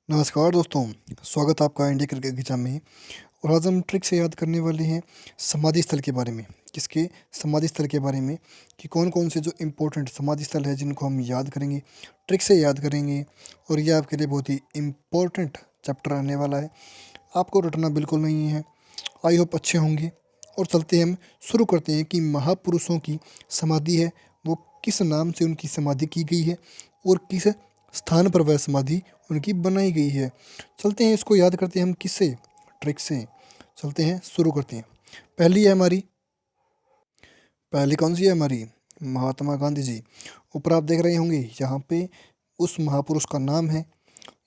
नमस्कार दोस्तों, स्वागत है आपका इंडिया क्रिकेट गीता में। और आज हम ट्रिक से याद करने वाले हैं समाधि स्थल के बारे में। किसके समाधि स्थल के बारे में कि कौन कौन से जो इम्पोर्टेंट समाधि स्थल है जिनको हम याद करेंगे, ट्रिक से याद करेंगे। और ये आपके लिए बहुत ही इम्पोर्टेंट चैप्टर रहने वाला है, आपको रटना बिल्कुल नहीं है। आई होप अच्छे होंगे। और चलते हैं, हम शुरू करते हैं कि महापुरुषों की समाधि है वो किस नाम से उनकी समाधि की गई है और किस स्थान पर वह समाधि उनकी बनाई गई है। चलते हैं, इसको याद करते हैं हम किससे, ट्रिक से। चलते हैं, शुरू करते हैं। पहली है हमारी, पहली कौन सी है हमारी, महात्मा गांधी जी। ऊपर आप देख रहे होंगे, यहाँ पे उस महापुरुष का नाम है,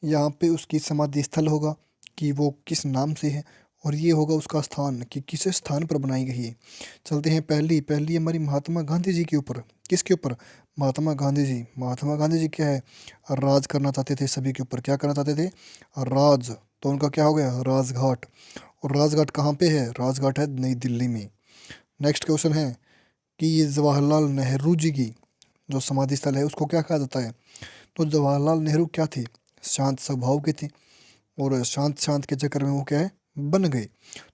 यहाँ पे उसकी समाधि स्थल होगा कि वो किस नाम से है, और ये होगा उसका स्थान कि किस स्थान पर बनाई गई है। चलते हैं, पहली पहली हमारी महात्मा गांधी जी के ऊपर। किसके ऊपर? महात्मा गांधी जी। महात्मा गांधी जी क्या है, राज करना चाहते थे सभी के ऊपर। क्या करना चाहते थे? राज। तो उनका क्या हो गया? राजघाट। और राजघाट कहाँ पे है? राजघाट है नई दिल्ली में। नेक्स्ट क्वेश्चन है कि ये जवाहरलाल नेहरू जी की जो समाधि स्थल है उसको क्या कहा जाता है? तो जवाहरलाल नेहरू क्या थे? शांत स्वभाव के थे, और शांत शांत के चक्कर में वो क्या है, बन गए।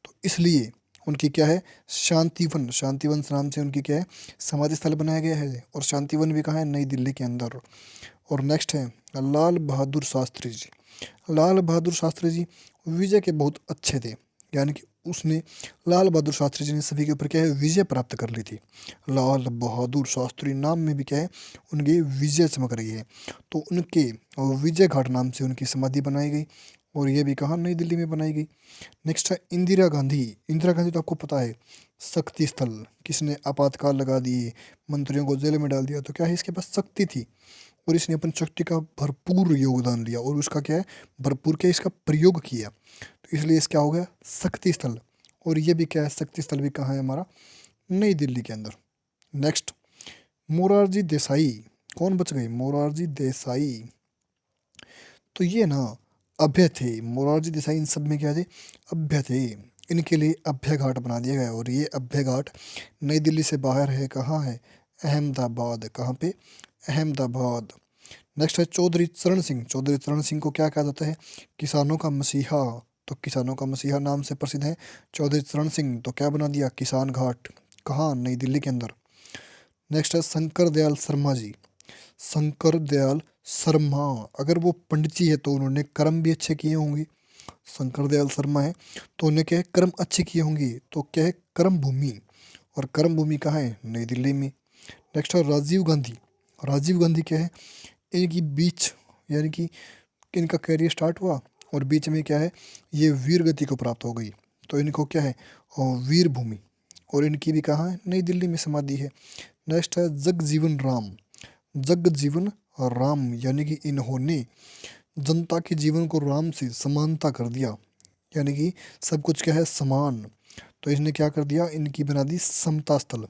तो इसलिए उनकी क्या है, शांतिवन, शांतिवन नाम से उनकी क्या है, समाधि स्थल बनाया गया है। और शांतिवन भी कहाँ है? नई दिल्ली के अंदर। और नेक्स्ट है लाल बहादुर शास्त्री जी। लाल बहादुर शास्त्री जी विजय के बहुत अच्छे थे, यानी कि उसने, लाल बहादुर शास्त्री जी ने सभी के ऊपर क्या है, विजय प्राप्त कर ली थी। लाल बहादुर शास्त्री नाम में भी क्या है, उनकी विजय चमक रही है। तो उनके विजय घाट नाम से उनकी समाधि बनाई गई, और ये भी कहाँ, नई दिल्ली में बनाई गई। नेक्स्ट है इंदिरा गांधी। इंदिरा गांधी तो आपको पता है, शक्ति स्थल। किसने आपातकाल लगा दिए, मंत्रियों को जेल में डाल दिया, तो क्या है, इसके पास शक्ति थी, और इसने अपन शक्ति का भरपूर योगदान दिया, और उसका क्या है, भरपूर क्या, इसका प्रयोग किया। तो इसलिए इसका हो गया शक्ति स्थल। और ये भी क्या है, शक्ति स्थल भी कहाँ है हमारा, नई दिल्ली के अंदर। नेक्स्ट, मोरारजी देसाई। कौन बच गए? मोरारजी देसाई। तो ये ना अभ्य थे, मोरारजी देसाई इन सब में क्या थे, अभ्य थे। इनके लिए अभ्य घाट बना दिया गया, और ये अभ्य घाट नई दिल्ली से बाहर है। कहाँ है? अहमदाबाद। कहाँ पे? अहमदाबाद। नेक्स्ट है चौधरी चरण सिंह। चौधरी चरण सिंह को क्या कहा जाता है? किसानों का मसीहा। तो किसानों का मसीहा नाम से प्रसिद्ध है चौधरी चरण सिंह। तो क्या बना दिया? किसान घाट। कहाँ? नई दिल्ली के अंदर। नेक्स्ट है शंकर दयाल शर्मा जी। शंकर दयाल शर्मा, अगर वो पंडित जी है तो उन्होंने कर्म भी अच्छे किए होंगे। शंकर दयाल शर्मा है तो उन्हें क्या है, कर्म अच्छे किए होंगे। तो क्या है, कर्म भूमि। और कर्म भूमि कहाँ है? नई दिल्ली में। नेक्स्ट है राजीव गांधी। राजीव गांधी क्या है, इनकी बीच, यानी कि इनका करियर स्टार्ट हुआ और बीच में क्या है, ये वीर गति को प्राप्त हो गई। तो इनको क्या है, वीर भूमि। और इनकी भी कहाँ है? नई दिल्ली में समाधि है। नेक्स्ट है जगजीवन राम। जगजीवन राम, यानी कि इन्होंने जनता के जीवन को राम से समानता कर दिया, यानी कि सब कुछ क्या है, समान। तो इसने क्या कर दिया, इनकी बना दी समता स्थल।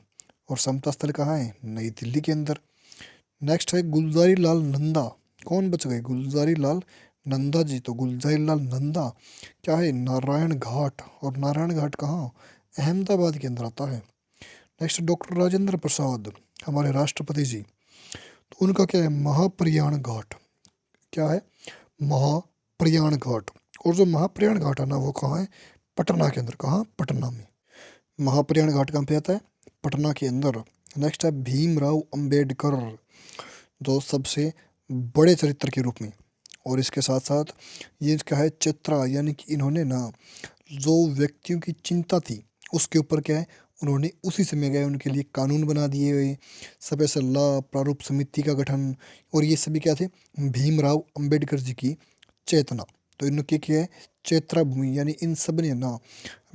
और समता स्थल कहाँ है? नई दिल्ली के अंदर। नेक्स्ट है गुलजारी लाल नंदा। कौन बच गए? गुलजारी लाल नंदा जी। तो गुलजारी लाल नंदा क्या है, नारायण घाट। और नारायण घाट कहाँ? अहमदाबाद के अंदर आता है। नेक्स्ट डॉक्टर राजेंद्र प्रसाद, हमारे राष्ट्रपति जी। तो उनका क्या है, महाप्रयाण घाट। क्या है? महाप्रयाण घाट। और जो महाप्रयाण घाट है ना, वो कहाँ है? पटना के अंदर। कहाँ? पटना में। महाप्रयाण घाट कहाँ पे आता है? पटना के अंदर। नेक्स्ट है भीमराव अंबेडकर, जो सबसे बड़े चरित्र के रूप में। और इसके साथ साथ ये क्या है, चित्रा, यानी कि इन्होंने ना जो व्यक्तियों की चिंता थी उसके ऊपर क्या है, उन्होंने उसी समय गए उनके लिए कानून बना दिए गए, स्पेशल लॉ प्रारूप समिति का गठन। और ये सभी क्या थे, भीमराव अंबेडकर जी की चेतना। तो इनके क्या है, चेत्रा भूमि, यानी इन सब ने ना,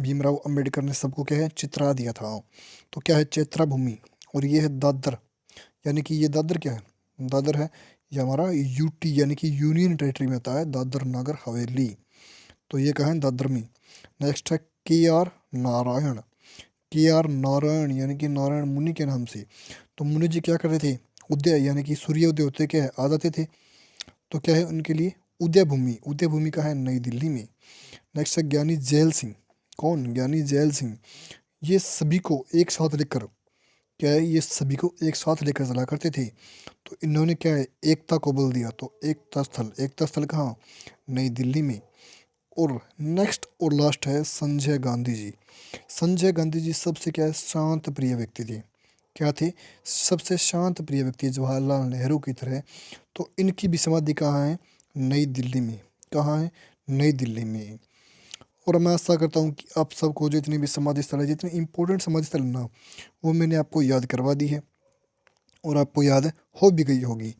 भीमराव अंबेडकर ने सबको क्या है, चित्रा दिया था। तो क्या है, चेत्रा भूमि। और ये है दादर, यानी कि ये दादर क्या है, दादर है, ये हमारा यूटी, यानी कि यूनियन टेरिटरी में आता है, दादर नागर हवेली। तो ये कहाँ है, दादर में। नेक्स्ट है के आर नारायण। के आर नारायण, यानी कि नारायण मुनि के नाम से। तो मुनि जी क्या करते थे, उदय, यानी कि सूर्य उदय होते क्या है, आ जाते थे। तो क्या है उनके लिए, उदय भूमि। उदय भूमि का है, नई दिल्ली में। नेक्स्ट है ज्ञानी जैल सिंह। कौन? ज्ञानी जैल सिंह। ये सभी को एक साथ लिखकर क्या है, ये सभी को एक साथ लेकर चला करते थे। तो इन्होंने क्या है, एकता को बल दिया। तो एकता स्थल कहाँ, नई दिल्ली में। और नेक्स्ट और लास्ट है संजय गांधी जी। संजय गांधी जी सबसे क्या है, शांत प्रिय व्यक्ति थे। क्या थे, सबसे शांत प्रिय व्यक्ति, जवाहरलाल नेहरू की तरह। तो इनकी भी समाधि कहाँ है, नई दिल्ली में। कहाँ है, नई दिल्ली में। और मैं आशा करता हूँ कि आप सबको जितने भी समाधि स्थल है, जितने इंपॉर्टेंट समाधि स्थल है ना, वो मैंने आपको याद करवा दी है और आपको याद हो भी गई होगी।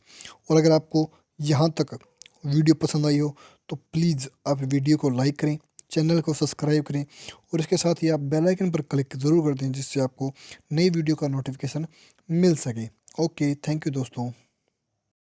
और अगर आपको यहाँ तक वीडियो पसंद आई हो तो प्लीज़ आप वीडियो को लाइक करें, चैनल को सब्सक्राइब करें और इसके साथ ही आप बेल आइकन पर क्लिक ज़रूर कर दें, जिससे आपको नई वीडियो का नोटिफिकेशन मिल सके। ओके, थैंक यू दोस्तों।